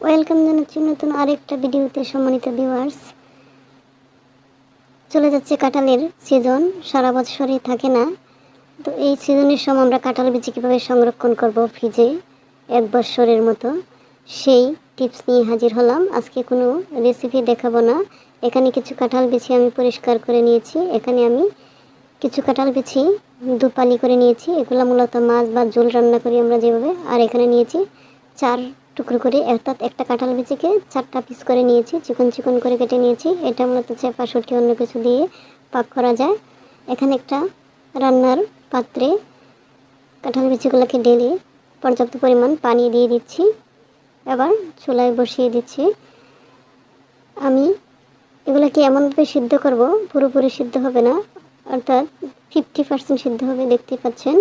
Welcome জানাচ্ছি নতুন আরেকটা ভিডিওতে। সম্মানিত ভিউয়ার্স, চলে যাচ্ছে কাঁঠালের সিজন, সারা বছরই থাকে না। তো এই সিজনের সময় আমরা কাঁঠাল বিচি কীভাবে সংরক্ষণ করব ফ্রিজে 1 বছরের মতো, সেই টিপস নিয়ে হাজির হলাম। আজকে কোনো রেসিপি দেখাবো না। এখানে কিছু কাঁঠাল বিচি আমি পরিষ্কার করে নিয়েছি। এখানে আমি কিছু কাঁঠাল বিচি দুপালি করে নিয়েছি। এগুলো মূলত মাছ বা ঝোল রান্না করি আমরা যেভাবে। আর এখানে নিয়েছি 4 টুকরো করে, অর্থাৎ একটা কাঁঠাল বিচিকে 4টা পিস করে নিয়েছি, চিকন চিকন করে কেটে নিয়েছি। এটা মূলত চেপা শুটকি অন্য কিছু দিয়ে পাক করা যায়। এখানে একটা রান্নার পাত্রে কাঁঠাল বিচিগুলোকে ঢেলে পর্যাপ্ত পরিমাণ পানি দিয়ে দিচ্ছি। এবার চুলায় বসিয়ে দিচ্ছি। আমি এগুলোকে এমনভাবে সিদ্ধ করব, পুরোপুরি সিদ্ধ হবে না, অর্থাৎ 50% সিদ্ধ হবে। দেখতে পাচ্ছেন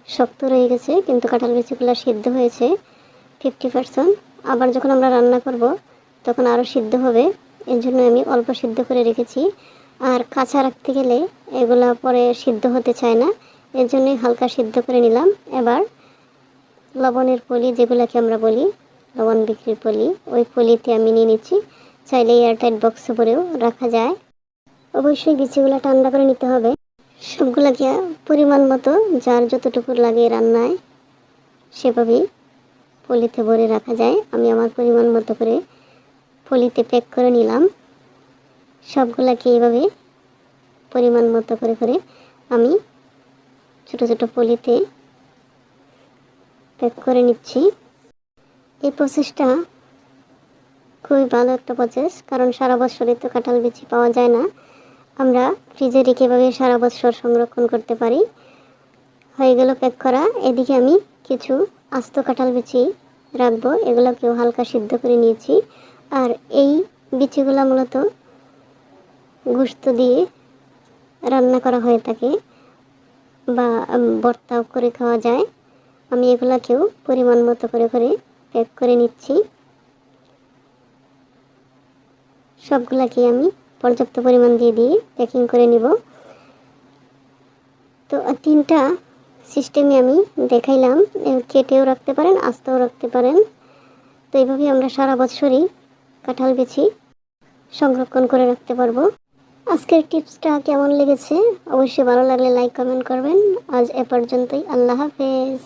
শক্ত রয়ে গেছে, কিন্তু কাঁঠাল বিচিগুলো সিদ্ধ হয়েছে 50%। আবার যখন আমরা রান্না করব তখন আরও সিদ্ধ হবে, এর জন্য আমি অল্প সিদ্ধ করে রেখেছি। আর কাঁচা রাখতে গেলে এগুলা পরে সিদ্ধ হতে চায় না, এর জন্যই হালকা সিদ্ধ করে নিলাম। এবার লবণের পলি, যেগুলোকে আমরা বলি লবণ বিক্রির পলি, ওই পলিতে আমি নিয়ে নিচ্ছি। চাইলে এয়ারটাইট বক্সে ভরেও রাখা যায়। অবশ্যই বিচিগুলো ঠান্ডা করে নিতে হবে। সবগুলোকে পরিমাণ মতো যার যতটুকু লাগে রান্নায় সেভাবেই পলিতে ভরে রাখা যায়। আমি আমার পরিমাণ মতো করে পলিতে প্যাক করে নিলাম। সবগুলোকে এইভাবে পরিমাণ মতো করে করে আমি ছোট ছোট পলিতে প্যাক করে নিচ্ছি। এই প্রসেসটা খুবই ভালো একটা প্রসেস, কারণ সারা বছরে তো কাঁঠাল বিচি পাওয়া যায় না। আমরা ফ্রিজে রেখে এভাবে সারা বছর সংরক্ষণ করতে পারি। হয়ে গেল প্যাক করা। এদিকে আমি কিছু আস্ত কাঁঠাল বিচি রাখবো, এগুলোকেও হালকা সিদ্ধ করে নিয়েছি। আর এই বিচিগুলো মূলত গোশত দিয়ে রান্না করা হয়ে থাকে বা ভর্তাও করে খাওয়া যায়। আমি এগুলোকেও পরিমাণ মতো করে করে প্যাক করে নিচ্ছি। সবগুলাকে আমি পর্যাপ্ত পরিমাণ দিয়ে দিয়ে প্যাকিং করে নিব। তো 3টা সিস্টেমে আমি দেখাইলাম, কেটেও রাখতে পারেন, আস্তেও রাখতে পারেন। তো এইভাবেই আমরা সারা বছরই কাঁঠাল বিচি সংরক্ষণ করে রাখতে পারবো। আজকের টিপসটা কেমন লেগেছে অবশ্যই ভালো লাগলে লাইক কমেন্ট করবেন। আজ এ পর্যন্তই। আল্লাহ হাফেজ।